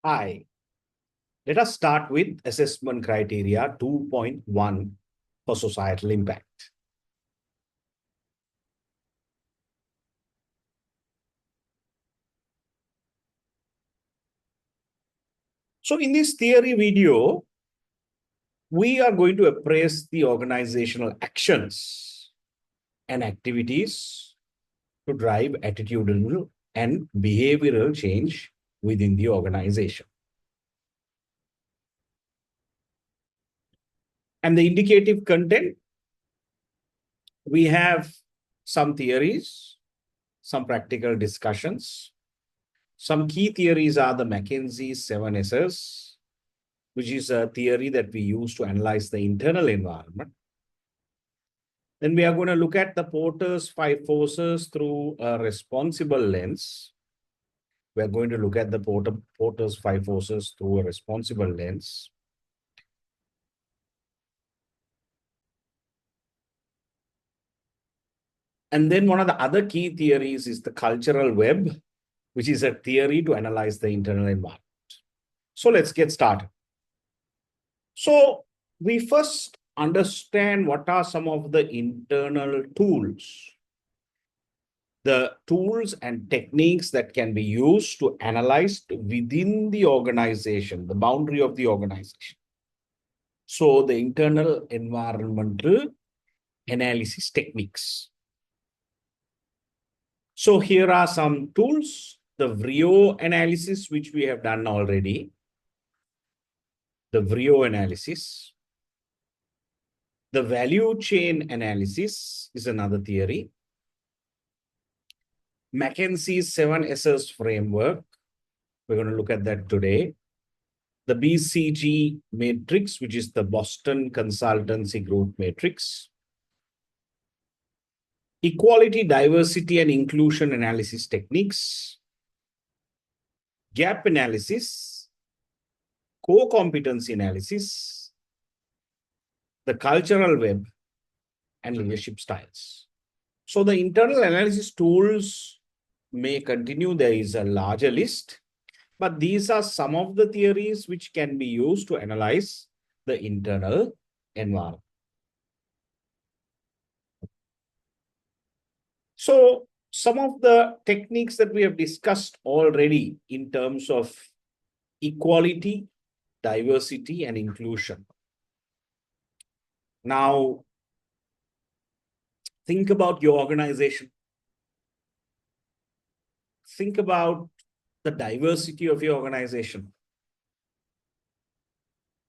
Hi, let us start with assessment criteria 2.1 for societal impact. So in this theory video, we are going to appraise the organizational actions and activities to drive attitudinal and behavioral change within the organization. And the indicative content, we have some theories, some practical discussions. Some key theories are the McKinsey's 7Ss, which is a theory that we use to analyze the internal environment. Then we are going to look at the Porter's 5 forces through a responsible lens. We are going to look at the Porter's 5 forces through a responsible lens. And then one of the other key theories is the cultural web, which is a theory to analyze the internal environment. So let's get started. So we first understand what are some of the internal tools, the tools and techniques that can be used to analyze within the organization, the boundary of the organization. So the internal environmental analysis techniques. So here are some tools, the VRIO analysis, which we have done already. The VRIO analysis. The value chain analysis is another theory. McKinsey's 7Ss framework. We're going to look at that today. The BCG matrix, which is the Boston Consultancy Group matrix. Equality, diversity, and inclusion analysis techniques. Gap analysis. Co-competency analysis. The cultural web, and leadership styles. So the internal analysis tools may continue. There is a larger list, but these are some of the theories which can be used to analyze the internal environment. So some of the techniques that we have discussed already in terms of equality, diversity, and inclusion. Now, think about your organization. Think about the diversity of your organization.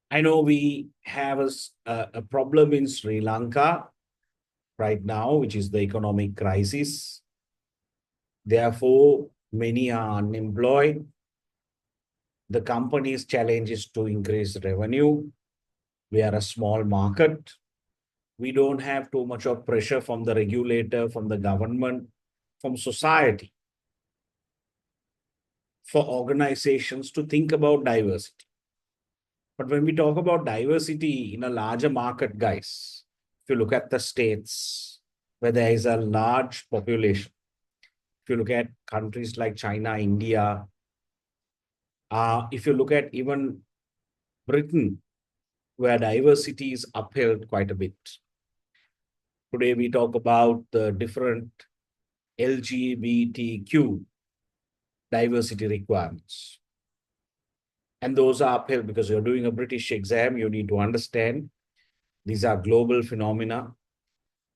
I know we have a problem in Sri Lanka right now, which is the economic crisis. Therefore, many are unemployed. The company's challenge is to increase revenue. We are a small market. We don't have too much of pressure from the regulator, from the government, from society for organizations to think about diversity. But when we talk about diversity in a larger market, guys, if you look at the states where there is a large population, if you look at countries like China, India, if you look at even Britain, where diversity is upheld quite a bit. Today, we talk about the different LGBTQ diversity requirements. And those are upheld because you're doing a British exam. You need to understand these are global phenomena.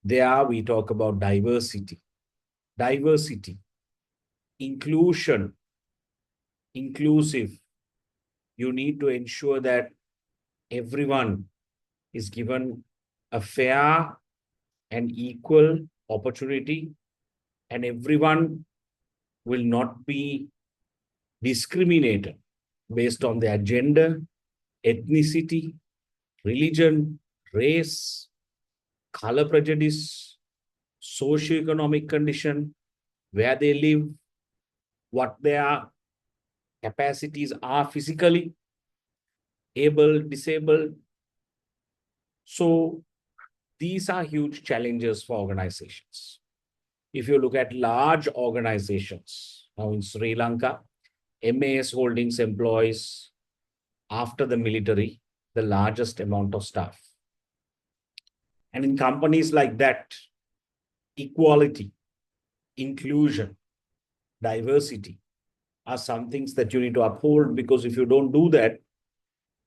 There we talk about diversity, inclusion, inclusive. You need to ensure that everyone is given a fair and equal opportunity, and everyone will not be discriminated based on their gender, ethnicity, religion, race, color prejudice, socioeconomic condition, where they live, what their capacities are physically, able, disabled. So these are huge challenges for organizations. If you look at large organizations, now in Sri Lanka, MAS Holdings employs, after the military, the largest amount of staff. And in companies like that, equality, inclusion, diversity are some things that you need to uphold, because if you don't do that,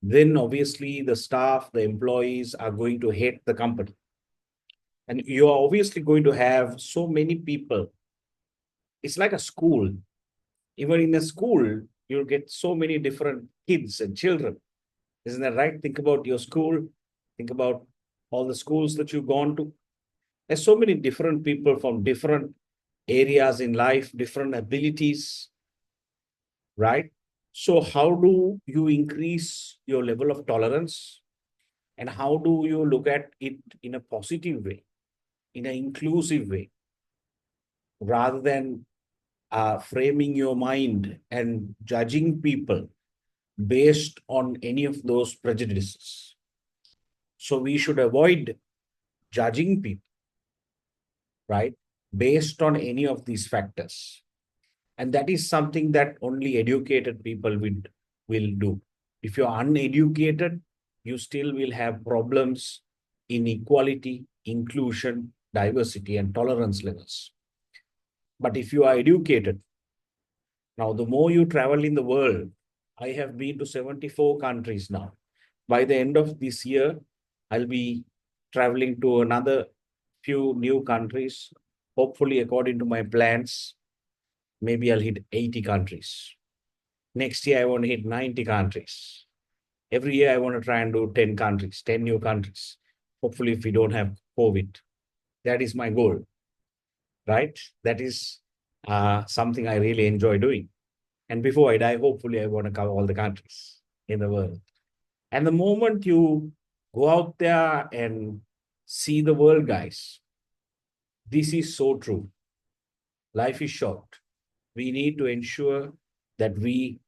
then obviously the staff, the employees are going to hate the company. And you are obviously going to have so many people. It's like a school. Even in a school, you'll get so many different kids and children. Isn't that right? Think about your school. Think about all the schools that you've gone to. There's so many different people from different areas in life, different abilities, right? So how do you increase your level of tolerance? And how do you look at it in a positive way, in an inclusive way, rather than framing your mind and judging people based on any of those prejudices? So we should avoid judging people, right, based on any of these factors. And that is something that only educated people will do. If you're uneducated, you still will have problems in equality, inclusion, diversity, and tolerance levels. But if you are educated, now the more you travel in the world, I have been to 74 countries now. By the end of this year, I'll be traveling to another few new countries. Hopefully, according to my plans, maybe I'll hit 80 countries. Next year, I want to hit 90 countries. Every year, I want to try and do 10 countries, 10 new countries. Hopefully, if we don't have COVID. That is my goal, right? That is something I really enjoy doing. And before I die, hopefully, I want to cover all the countries in the world. And the moment you go out there and see the world, guys, this is so true. Life is short. We need to ensure that we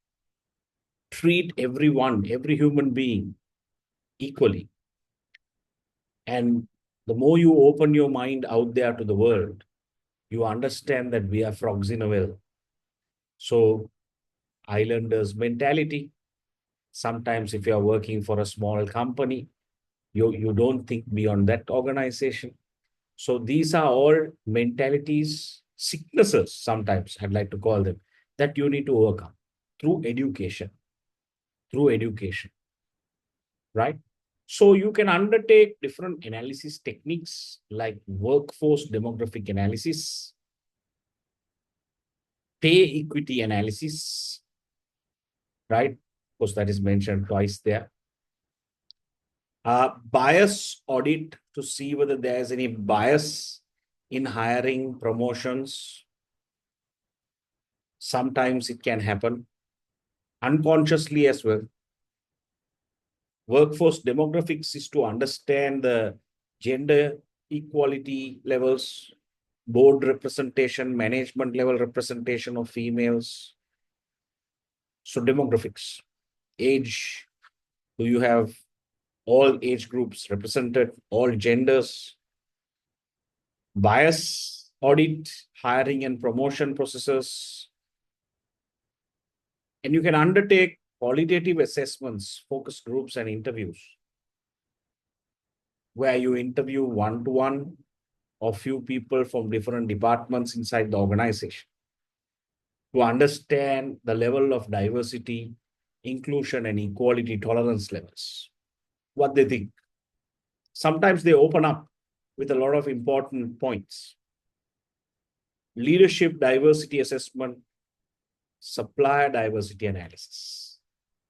treat everyone, every human being equally. And the more you open your mind out there to the world, you understand that we are frogs in a well. So, islanders mentality. Sometimes if you are working for a small company, you don't think beyond that organization. So these are all mentalities, sicknesses, sometimes I'd like to call them, that you need to overcome through education, right? So you can undertake different analysis techniques like workforce demographic analysis, pay equity analysis, right? Of course, that is mentioned twice there. Bias audit to see whether there's any bias in hiring, promotions. Sometimes it can happen unconsciously as well. Workforce demographics is to understand the gender equality levels, board representation, management level representation of females. So demographics, age, do you have all age groups represented, all genders? Bias audit, hiring and promotion processes. And you can undertake qualitative assessments, focus groups, and interviews, where you interview one-to-one or few people from different departments inside the organization to understand the level of diversity, inclusion, and equality tolerance levels, what they think. Sometimes they open up with a lot of important points. Leadership diversity assessment, supplier diversity analysis.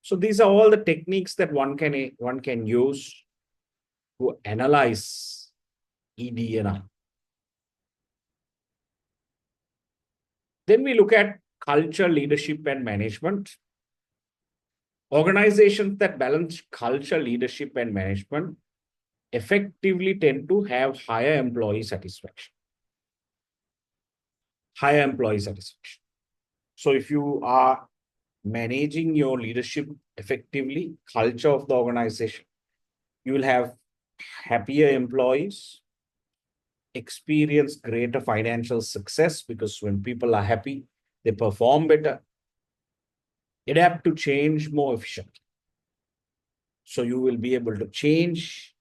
So these are all the techniques that one can use to analyze ED&I. Then we look at culture, leadership, and management. Organizations that balance culture, leadership, and management effectively tend to have higher employee satisfaction. Higher employee satisfaction. So if you are managing your leadership effectively, culture of the organization, you will have happier employees, experience greater financial success, because when people are happy, they perform better. adapt to change more efficiently. So you will be able to change,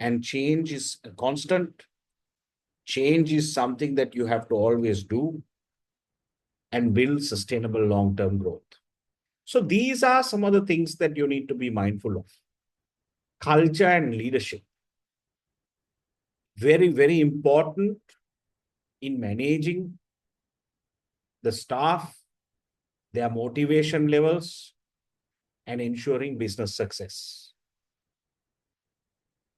and change is a constant. Change is something that you have to always do and build sustainable long-term growth. So these are some of the things that you need to be mindful of. Culture and leadership. Very, very important in managing the staff, their motivation levels, and ensuring business success.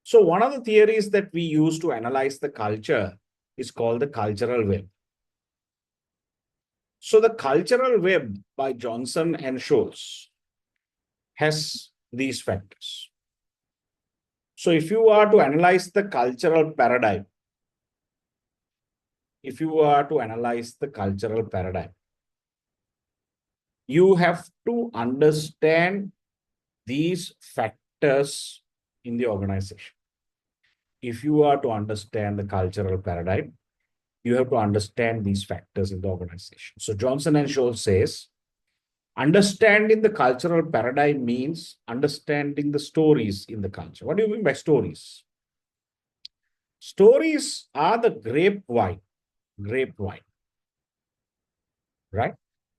So one of the theories that we use to analyze the culture is called the cultural web. So the cultural web by Johnson and Scholes has these factors. So if you are to analyze the cultural paradigm, you have to understand these factors in the organization. If you are to understand the cultural paradigm, you have to understand these factors in the organization. So Johnson and Scholes says, understanding the cultural paradigm means understanding the stories in the culture. What do you mean by stories? Stories are the grapevine, right?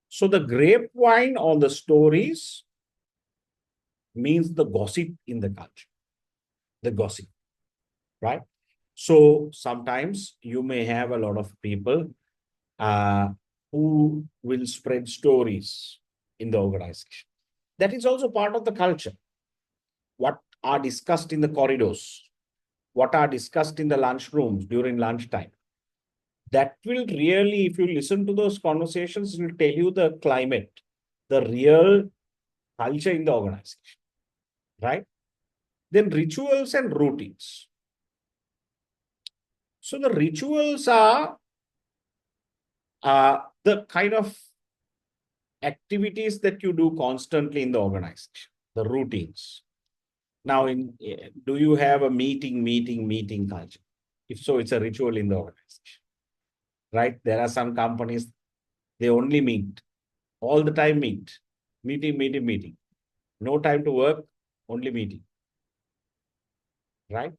So the grapevine or the stories means the gossip in the culture, the gossip, right? So sometimes you may have a lot of people who will spread stories in the organization. That is also part of the culture. What are discussed in the corridors, what are discussed in the lunchrooms during lunchtime. That will really, if you listen to those conversations, it will tell you the climate, the real culture in the organization, right? Then rituals and routines. So the rituals are the kind of activities that you do constantly in the organization, the routines. Now, do you have a meeting culture? If so, it's a ritual in the organization, right? There are some companies, they only meet, all the time meeting. No time to work, only meeting, right?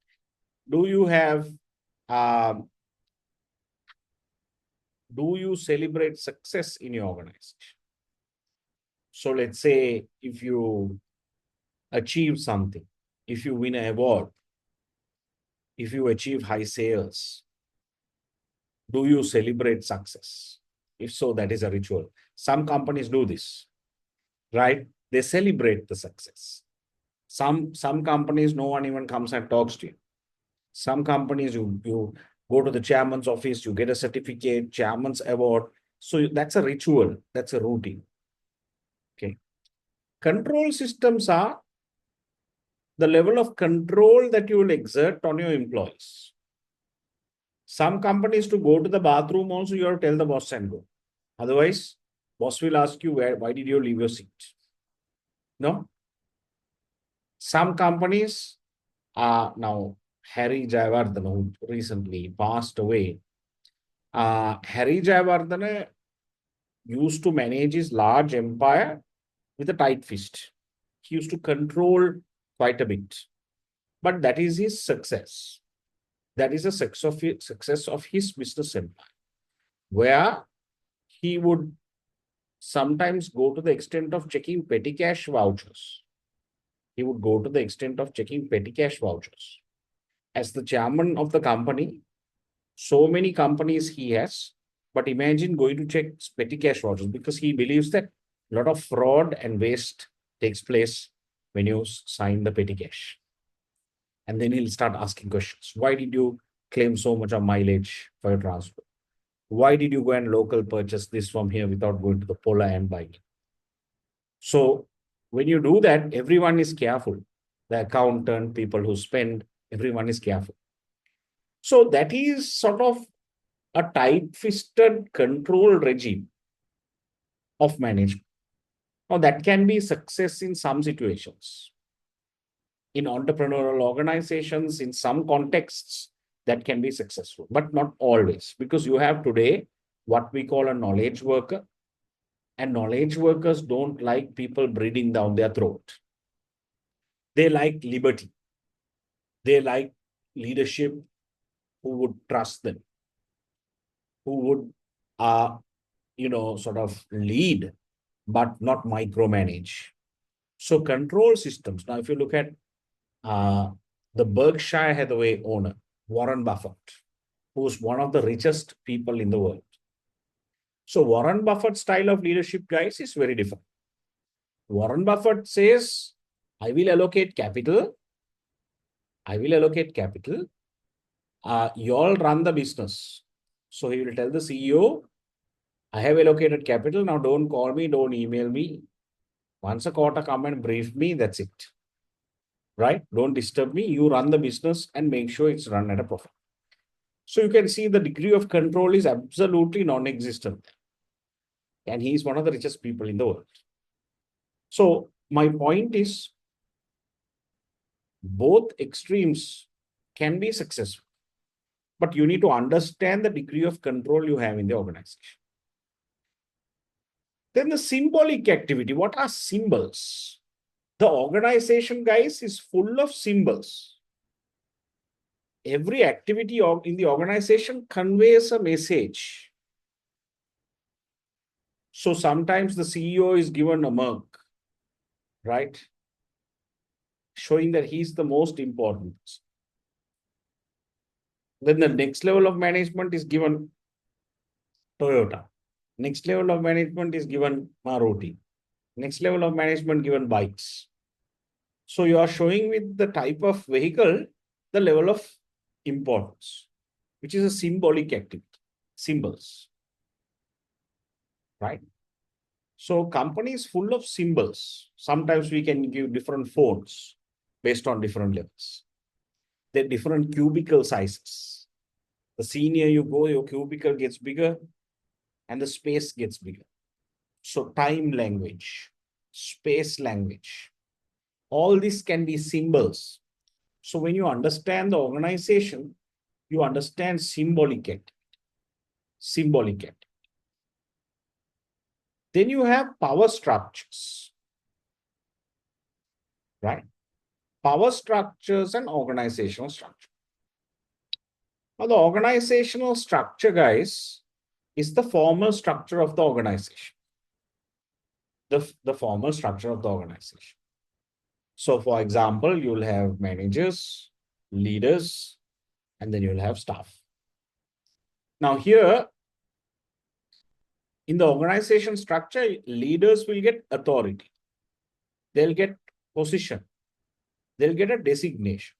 Do you have, do you celebrate success in your organization? So let's say if you achieve something, if you win an award, if you achieve high sales, do you celebrate success? If so, that is a ritual. Some companies do this, right? They celebrate the success. Some companies, no one even comes and talks to you. Some companies, you go to the chairman's office, you get a certificate, chairman's award. So that's a ritual, that's a routine. Okay. Control systems are the level of control that you will exert on your employees. Some companies, to go to the bathroom also, you have to tell the boss and go. Otherwise, boss will ask you, why did you leave your seat? No. Some companies are now, Harry Jayawardena, who recently passed away. Harry Jayawardena used to manage his large empire with a tight fist. He used to control quite a bit. But that is his success. That is a success of his business empire, where he would sometimes go to the extent of checking petty cash vouchers. He would go to the extent of checking petty cash vouchers. As the chairman of the company, so many companies he has, but imagine going to check petty cash vouchers, because he believes that a lot of fraud and waste takes place when you sign the petty cash. And then he'll start asking questions. Why did you claim so much of mileage for your transport? Why did you go and local purchase this from here without going to the Polar and buying it? So when you do that, everyone is careful. The accountant, people who spend, everyone is careful. So that is sort of a tight-fisted control regime of management. Now that can be success in some situations. In entrepreneurial organizations, in some contexts, that can be successful, but not always, because you have today what we call a knowledge worker, And knowledge workers don't like people breathing down their throat. They like liberty. They like leadership who would trust them, who would, sort of lead, but not micromanage. So control systems. Now, if you look at uh, the Berkshire Hathaway owner, Warren Buffett, who's one of the richest people in the world. So Warren Buffett's style of leadership, guys, is very different. Warren Buffett says, I will allocate capital. You all run the business. So he will tell the CEO, I have allocated capital. Now don't call me, don't email me. Once a quarter, come and brief me. That's it. Right? Don't disturb me. You run the business and make sure it's run at a profit. So you can see the degree of control is absolutely non-existent. And he is one of the richest people in the world. So my point is, both extremes can be successful, but you need to understand the degree of control you have in the organization. Then the symbolic activity. What are symbols? The organization, guys, is full of symbols. Every activity in the organization conveys a message. So sometimes the CEO is given a mug, right? Showing that he's the most important. Then the next level of management is given Toyota. Next level of management is given Maruti. Next level of management given bikes. So you are showing with the type of vehicle, the level of importance, which is a symbolic activity, symbols, right? So company is full of symbols. Sometimes we can give different fonts based on different levels. There are different cubicle sizes. The senior you go, your cubicle gets bigger and the space gets bigger. So time language, space language, all this can be symbols. So when you understand the organization, you understand symbolic activity. Symbolic activity. Then you have power structures, right? Power structures and organizational structure. Now, the organizational structure, guys, is the formal structure of the organization. The formal structure of the organization. So, for example, you'll have managers, leaders, and then you'll have staff. Now, here, in the organization structure, leaders will get authority. They'll get position. They'll get a designation.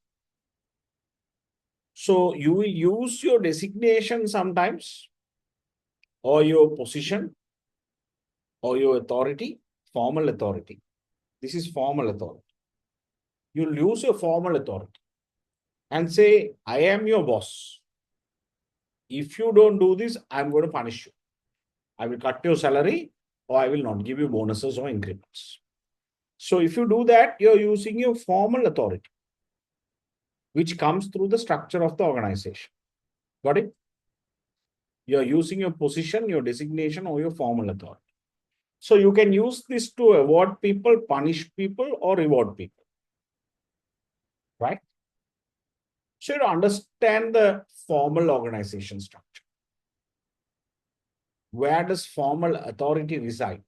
So you will use your designation sometimes, or your position, or your authority, formal authority. This is formal authority. You'll use your formal authority and say, I am your boss. If you don't do this, I'm going to punish you. I will cut your salary, or I will not give you bonuses or increments. So if you do that, you're using your formal authority, which comes through the structure of the organization. Got it? You're using your position, your designation, or your formal authority. So you can use this to award people, punish people, or reward people. Right? So you understand the formal organization structure. Where does formal authority reside?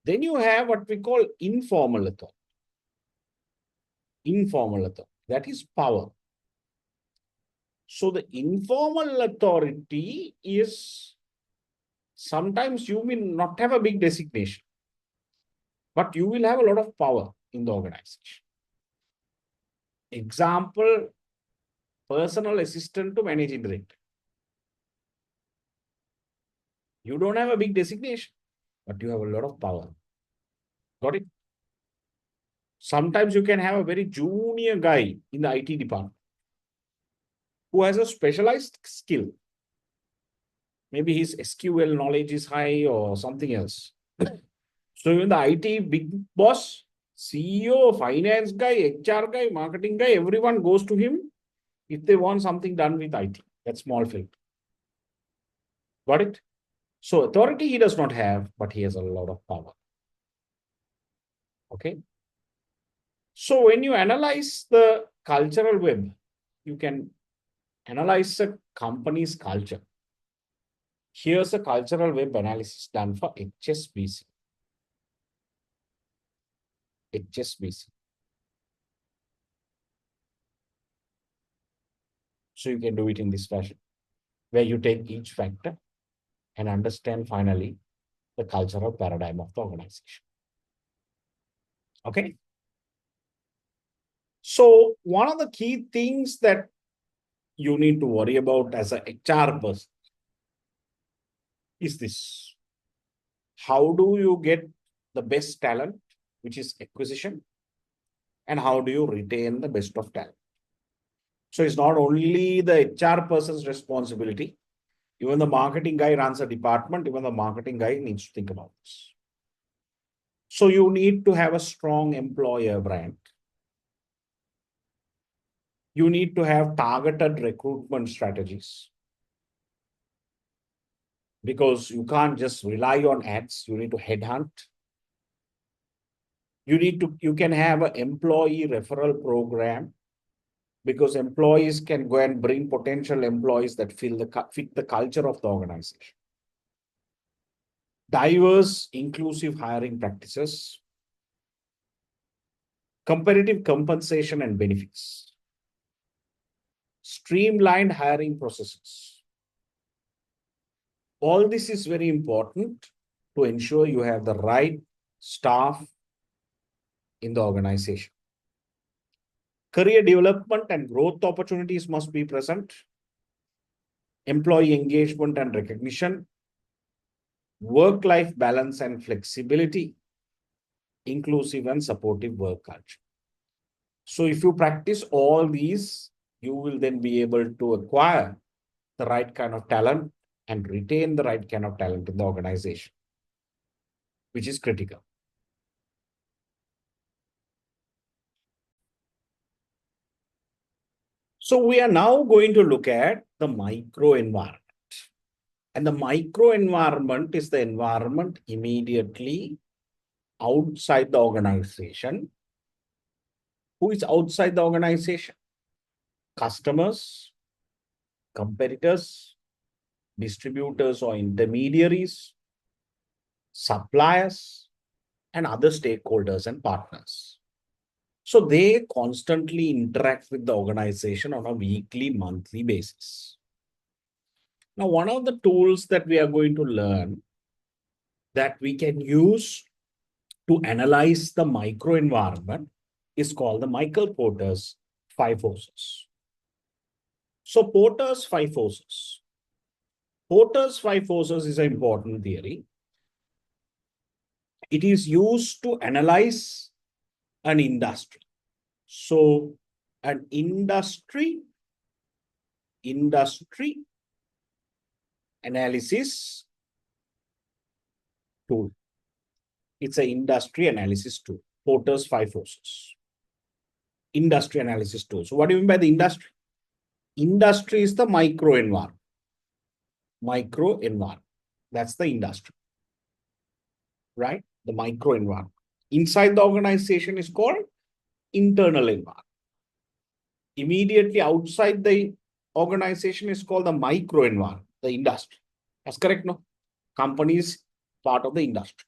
Then you have what we call informal authority. Informal authority, that is power. So the informal authority is, sometimes you will not have a big designation, but you will have a lot of power in the organization. Example, personal assistant to managing director. You don't have a big designation, but you have a lot of power. Got it? Sometimes you can have a very junior guy in the IT department who has a specialized skill. Maybe his SQL knowledge is high or something else. So even the IT big boss, CEO, finance guy, HR guy, marketing guy, everyone goes to him if they want something done with IT. That's small field. Got it? So authority he does not have, but he has a lot of power. Okay. So when you analyze the cultural web, you can analyze a company's culture. Here's a cultural web analysis done for HSBC. HSBC. So you can do it in this fashion, where you take each factor and understand finally the cultural paradigm of the organization. Okay. So one of the key things that you need to worry about as a HR person is this. How do you get the best talent, which is acquisition, and how do you retain the best of talent? So it's not only the HR person's responsibility. Even the marketing guy runs a department. Even the marketing guy needs to think about this. So you need to have a strong employer brand. You need to have targeted recruitment strategies, because you can't just rely on ads. You need to headhunt. You can have an employee referral program, because employees can go and bring potential employees that fit the culture of the organization. Diverse, inclusive hiring practices, competitive compensation and benefits, streamlined hiring processes. All this is very important to ensure you have the right staff in the organization. Career development and growth opportunities must be present. Employee engagement and recognition, work-life balance and flexibility, inclusive and supportive work culture. So if you practice all these, you will then be able to acquire the right kind of talent and retain the right kind of talent in the organization, which is critical. So we are now going to look at the micro environment. And the micro environment is the environment immediately outside the organization. Who is outside the organization? Customers, competitors, distributors or intermediaries, suppliers, and other stakeholders and partners. So they constantly interact with the organization on a weekly, monthly basis. Now, one of the tools that we are going to learn that we can use to analyze the microenvironment is called the Michael Porter's 5 forces. So Porter's 5 forces. Porter's 5 forces is an important theory. It is used to analyze an industry. So an industry analysis tool. It's an industry analysis tool. Porter's 5 forces. Industry analysis tool. So what do you mean by the industry? Industry is the micro environment. Micro environment. That's the industry. Right? The micro environment. Inside the organization is called internal environment. Immediately outside the organization is called the micro environment, the industry. That's correct, no? Company is part of the industry.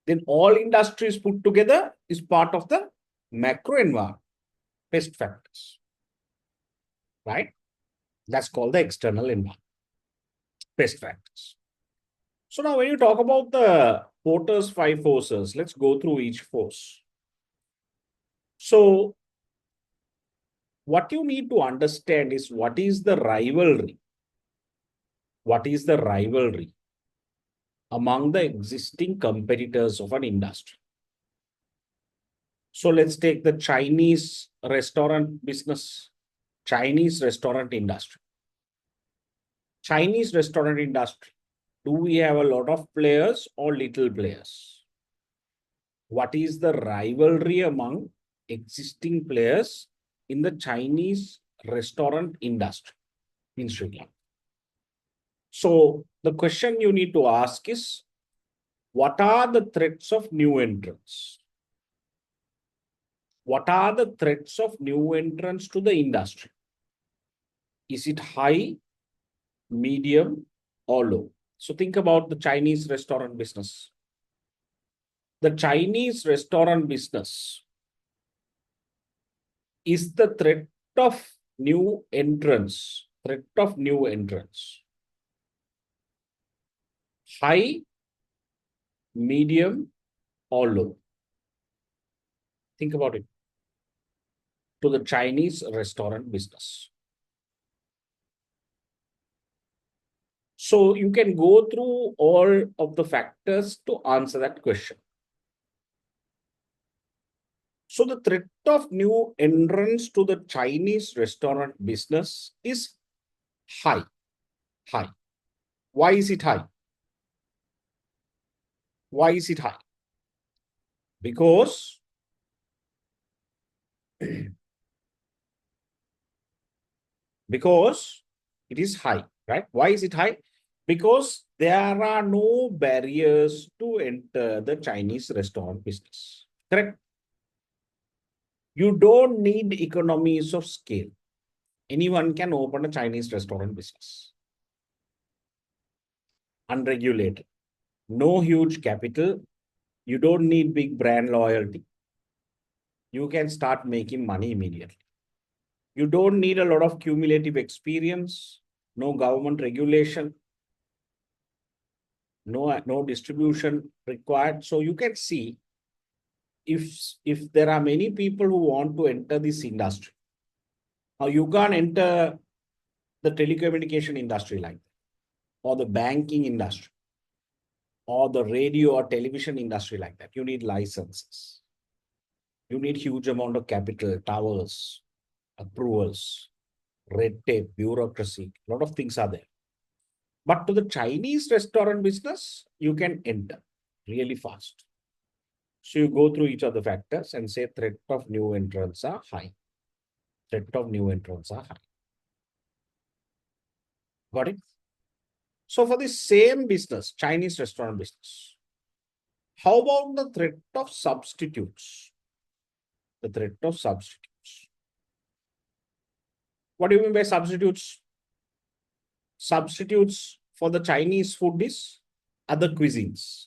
Then all industries put together is part of the macro environment, best factors. Right? That's called the external environment, best factors. So now when you talk about the Porter's 5 forces, let's go through each force. So what you need to understand is what is the rivalry? What is the rivalry among the existing competitors of an industry? So let's take the Chinese restaurant business, Chinese restaurant industry. Chinese restaurant industry. Do we have a lot of players or little players? What is the rivalry among existing players in the Chinese restaurant industry in Sri Lanka? So the question you need to ask is, what are the threats of new entrants? What are the threats of new entrants to the industry? Is it high, medium, or low? So think about the Chinese restaurant business. The Chinese restaurant business, is the threat of new entrants, high, medium, or low? Think about it. To the Chinese restaurant business. So you can go through all of the factors to answer that question. So the threat of new entrants to the Chinese restaurant business is high. High. Why is it high? Why is it high? Because it is high, right? Why is it high? Because there are no barriers to enter the Chinese restaurant business. Correct? You don't need economies of scale. Anyone can open a Chinese restaurant business. Unregulated. No huge capital. You don't need big brand loyalty. You can start making money immediately. You don't need a lot of cumulative experience, no government regulation, no distribution required. So you can see if there are many people who want to enter this industry. Now you can't enter the telecommunication industry like that, or the banking industry, or the radio or television industry like that. You need licenses. You need huge amount of capital, towers, approvals, red tape, bureaucracy. A lot of things are there. But to the Chinese restaurant business, you can enter really fast. So you go through each of the factors and say threat of new entrants are high. Threat of new entrants are high. Got it? So for the same business, Chinese restaurant business, how about the threat of substitutes? The threat of substitutes. What do you mean by substitutes? Substitutes for the Chinese food is other cuisines.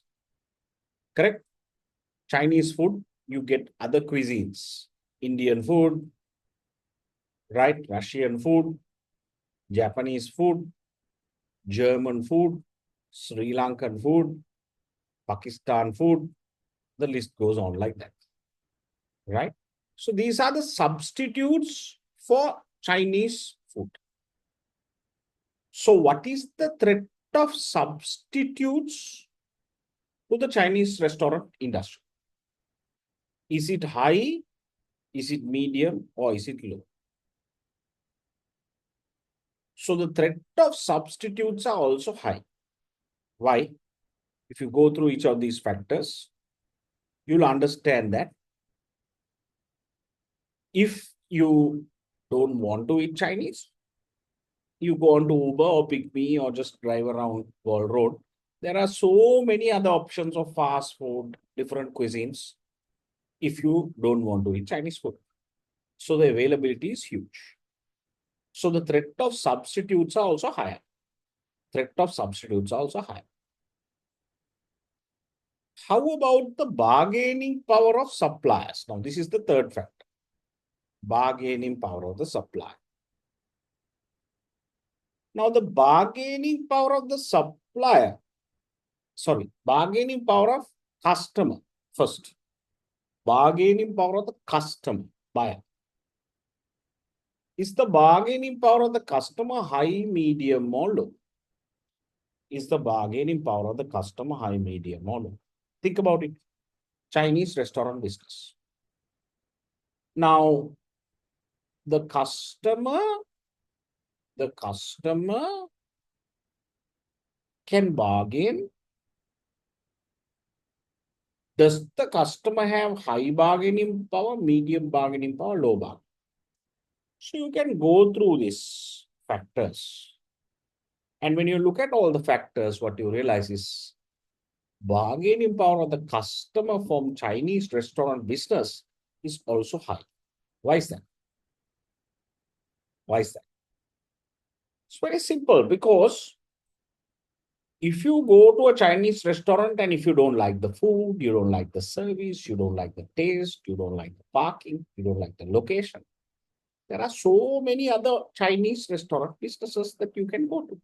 Correct? Chinese food, you get other cuisines. Indian food, right? Russian food, Japanese food, German food, Sri Lankan food, Pakistan food. The list goes on like that, right? So these are the substitutes for Chinese food. So what is the threat of substitutes to the Chinese restaurant industry? Is it high? Is it medium? Or is it low? So the threat of substitutes are also high. Why? If you go through each of these factors, you'll understand that if you don't want to eat Chinese, you go on to Uber or Pick Me or just drive around Wall Road. There are so many other options of fast food, different cuisines, if you don't want to eat Chinese food. So the availability is huge. So the threat of substitutes are also higher. Threat of substitutes are also higher. How about the bargaining power of suppliers? Now, this is the third factor. Bargaining power of the supplier. Now, the bargaining power of the supplier, bargaining power of customer first. Bargaining power of the customer, buyer. Is the bargaining power of the customer high, medium, or low? Is the bargaining power of the customer high, medium, or low? Think about it. Chinese restaurant business. Now, the customer can bargain. Does the customer have high bargaining power, medium bargaining power, low bargaining? So you can go through these factors And when you look at all the factors, what you realize is bargaining power of the customer from Chinese restaurant business is also high. Why is that? Why is that? It's very simple, because if you go to a Chinese restaurant and if you don't like the food, you don't like the service, you don't like the taste, you don't like the parking, you don't like the location, there are so many other Chinese restaurant businesses that you can go to.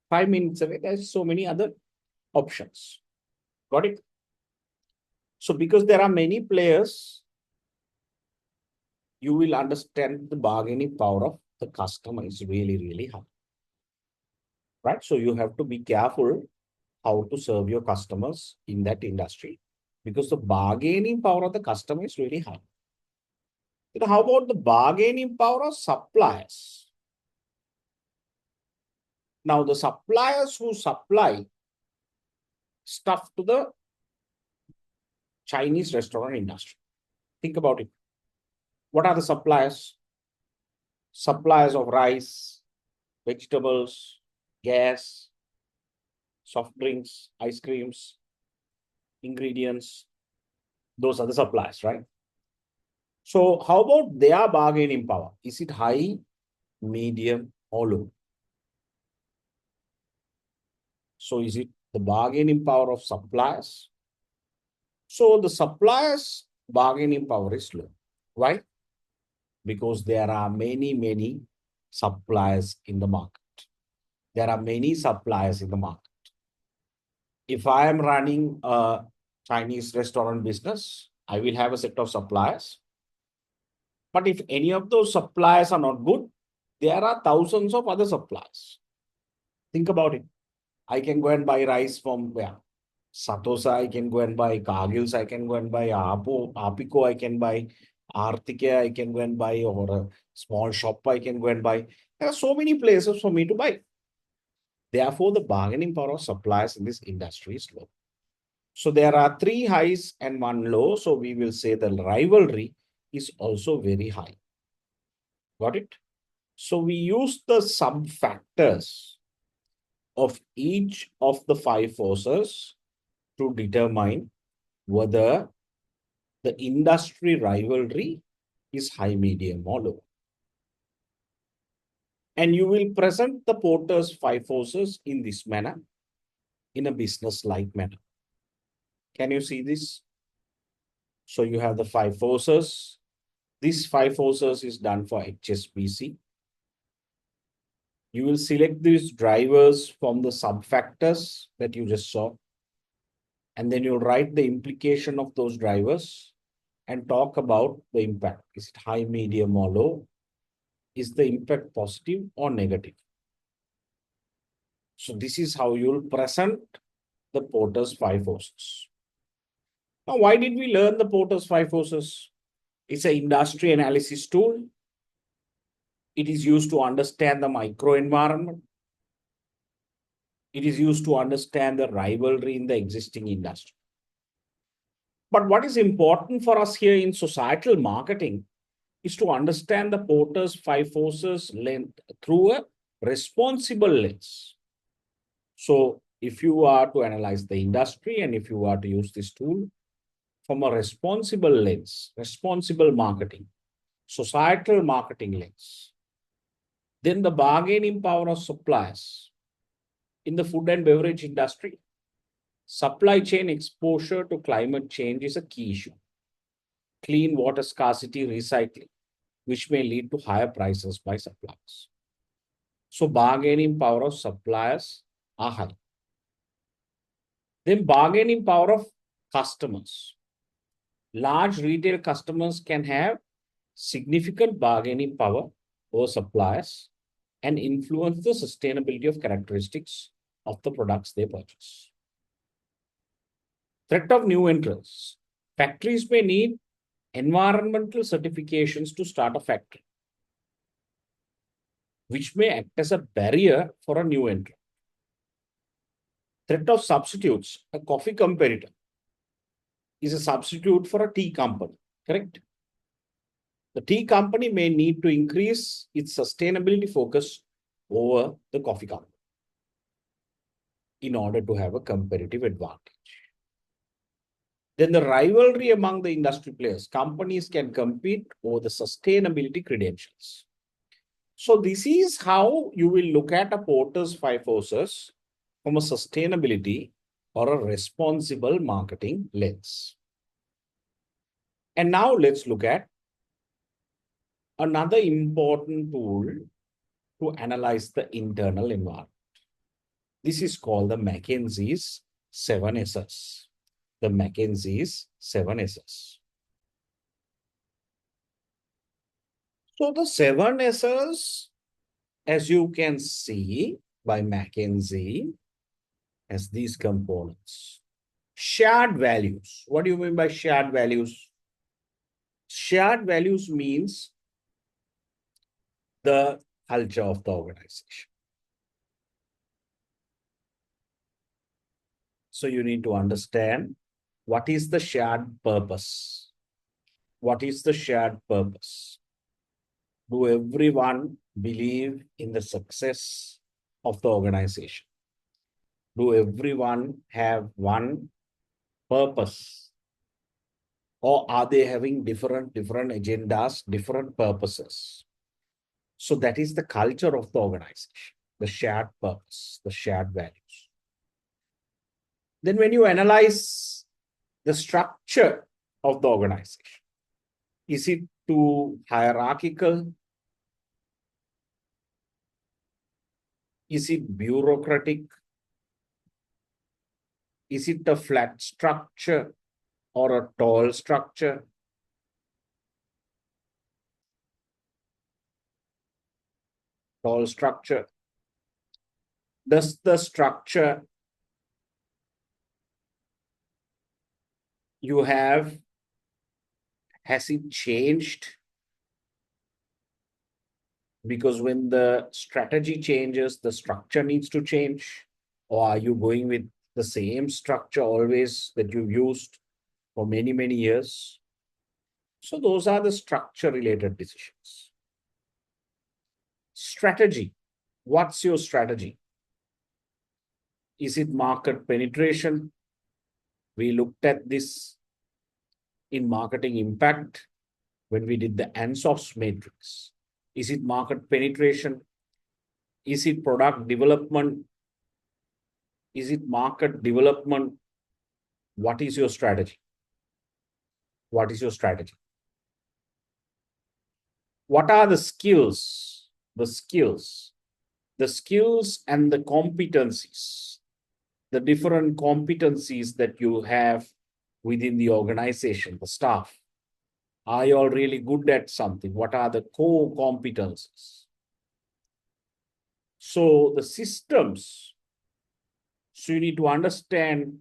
5 minutes away, there's so many other options. Got it? So because there are many players, you will understand the bargaining power of the customer is really, really high. Right? So you have to be careful how to serve your customers in that industry, because the bargaining power of the customer is really high. How about the bargaining power of suppliers? Now, the suppliers who supply stuff to the Chinese restaurant industry. Think about it. What are the suppliers? Suppliers of rice, vegetables, gas, soft drinks, ice creams, ingredients. Those are the suppliers, right? So how about their bargaining power? Is it high, medium, or low? So is it the bargaining power of suppliers? So the suppliers' bargaining power is low. Why? Because there are many, many suppliers in the market. There are many suppliers in the market. If I am running a Chinese restaurant business, I will have a set of suppliers. But if any of those suppliers are not good, there are thousands of other suppliers. Think about it. I can go and buy rice from where? Satosa, I can go and buy Cargills, I can go and buy Apico, I can buy Artike, I can go and buy, or a small shop, I can go and buy. There are so many places for me to buy. Therefore, the bargaining power of suppliers in this industry is low. So there are 3 highs and 1 low. So we will say the rivalry is also very high. Got it? So we use the sub factors of each of the 5 forces to determine whether the industry rivalry is high, medium, or low. And you will present the Porter's 5 forces in this manner, in a business-like manner. Can you see this? So you have the 5 forces. These 5 forces is done for HSBC. You will select these drivers from the sub-factors that you just saw. And then you'll write the implication of those drivers and talk about the impact. Is it high, medium, or low? Is the impact positive or negative? So this is how you'll present the Porter's 5 forces. Now, why did we learn the Porter's 5 forces? It's an industry analysis tool. It is used to understand the microenvironment. It is used to understand the rivalry in the existing industry. But what is important for us here in societal marketing is to understand the Porter's 5 forces through a responsible lens. So if you are to analyze the industry and if you are to use this tool from a responsible lens, responsible marketing, societal marketing lens, then the bargaining power of suppliers in the food and beverage industry, supply chain exposure to climate change is a key issue. Clean water scarcity, recycling, which may lead to higher prices by suppliers. So bargaining power of suppliers are high. Then bargaining power of customers. Large retail customers can have significant bargaining power over suppliers and influence the sustainability of characteristics of the products they purchase. Threat of new entrants. Factories may need environmental certifications to start a factory, which may act as a barrier for a new entrant. Threat of substitutes. A coffee competitor is a substitute for a tea company, correct? The tea company may need to increase its sustainability focus over the coffee company. in order to have a competitive advantage. Then the rivalry among the industry players. Companies can compete over the sustainability credentials. So this is how you will look at a Porter's five forces from a sustainability or a responsible marketing lens. And now let's look at another important tool to analyze the internal environment. This is called the McKinsey's 7Ss. The McKinsey's 7Ss. So the 7Ss, as you can see by McKinsey, has these components. Shared values. What do you mean by shared values? Shared values means the culture of the organization. So you need to understand what is the shared purpose. What is the shared purpose? Do everyone believe in the success of the organization? Do everyone have one purpose? Or are they having different agendas, different purposes? So that is the culture of the organization, the shared purpose, the shared values. Then when you analyze the structure of the organization, is it too hierarchical? Is it bureaucratic? Is it a flat structure or a tall structure? Tall structure. Does the structure you have, has it changed? Because when the strategy changes, the structure needs to change. Or are you going with the same structure always that you've used for many, many years? So those are the structure related decisions. Strategy. What's your strategy? Is it market penetration? We looked at this in marketing impact when we did the Ansof's matrix. Is it market penetration? Is it product development? Is it market development? What is your strategy? What is your strategy? What are the skills? The skills and the competencies, the different competencies that you have within the organization, the staff. Are you all really good at something? What are the core competencies? So the systems, so you need to understand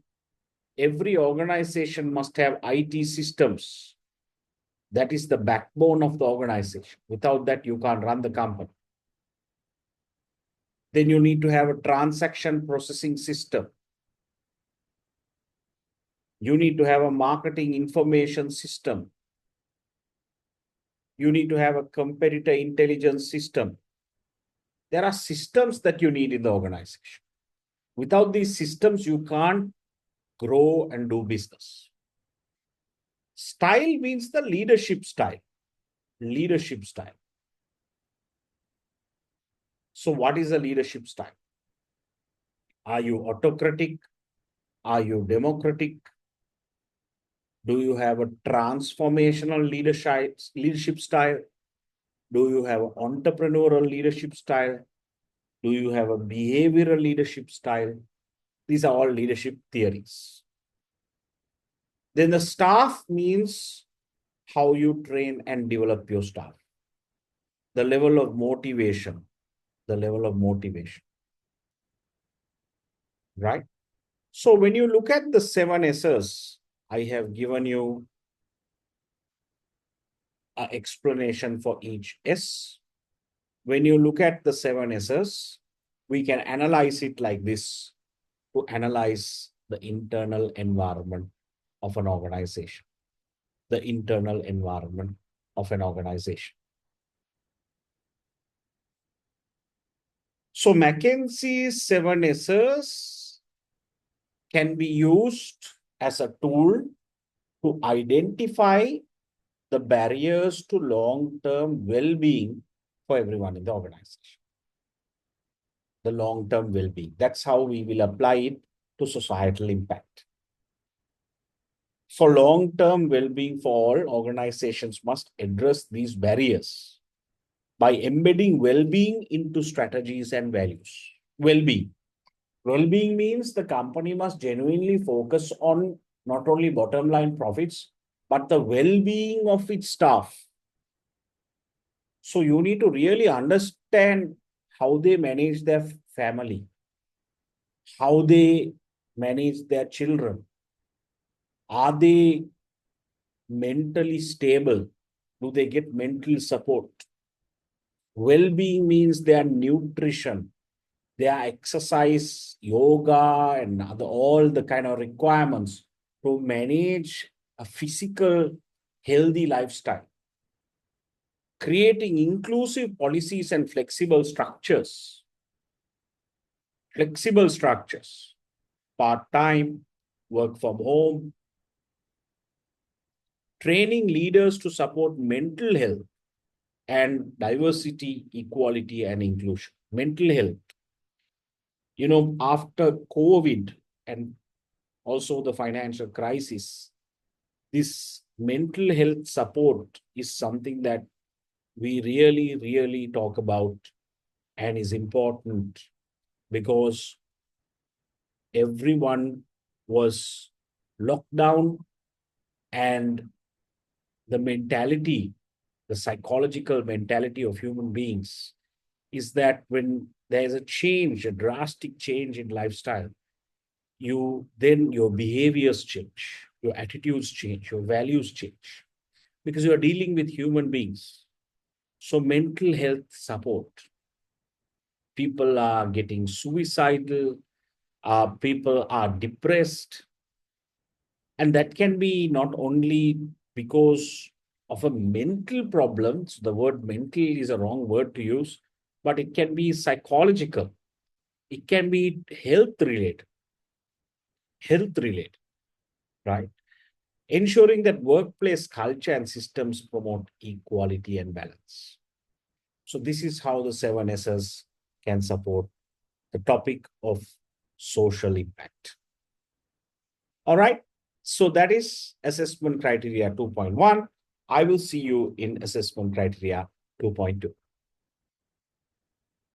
every organization must have IT systems. That is the backbone of the organization. Without that, you can't run the company. Then you need to have a transaction processing system. You need to have a marketing information system. You need to have a competitor intelligence system. There are systems that you need in the organization. Without these systems, you can't grow and do business. Style means the leadership style. Leadership style. So what is a leadership style? Are you autocratic? Are you democratic? Do you have a transformational leadership style? Do you have an entrepreneurial leadership style? Do you have a behavioral leadership style? These are all leadership theories. Then the staff means how you train and develop your staff. The level of motivation. The level of motivation. Right? So when you look at the 7Ss, I have given you an explanation for each S. When you look at the 7Ss, we can analyze it like this to analyze the internal environment of an organization. The internal environment of an organization. So McKinsey's 7Ss can be used as a tool to identify the barriers to long-term well-being for everyone in the organization. The long-term well-being. That's how we will apply it to societal impact. For long-term well-being for all, organizations must address these barriers by embedding well-being into strategies and values. Well-being. Well-being means the company must genuinely focus on not only bottom line profits, but the well-being of its staff. So you need to really understand how they manage their family, how they manage their children. Are they mentally stable? Do they get mental support? Well-being means their nutrition, their exercise, yoga, and all the kind of requirements to manage a physical, healthy lifestyle. Creating inclusive policies and flexible structures. Flexible structures, part-time, work from home. Training leaders to support mental health and diversity, equality, and inclusion. Mental health. After COVID and also the financial crisis, this mental health support is something that we really, really talk about and is important because everyone was locked down and the mentality, the psychological mentality of human beings is that when there's a change, a drastic change in lifestyle, then your behaviors change, your attitudes change, your values change, because you are dealing with human beings. So mental health support. People are getting suicidal, people are depressed, and that can be not only because of a mental problem. So the word mental is a wrong word to use, but it can be psychological. It can be health related, right? Ensuring that workplace culture and systems promote equality and balance. So this is how the 7Ss can support the topic of social impact. All right. So that is assessment criteria 2.1. I will see you in assessment criteria 2.2.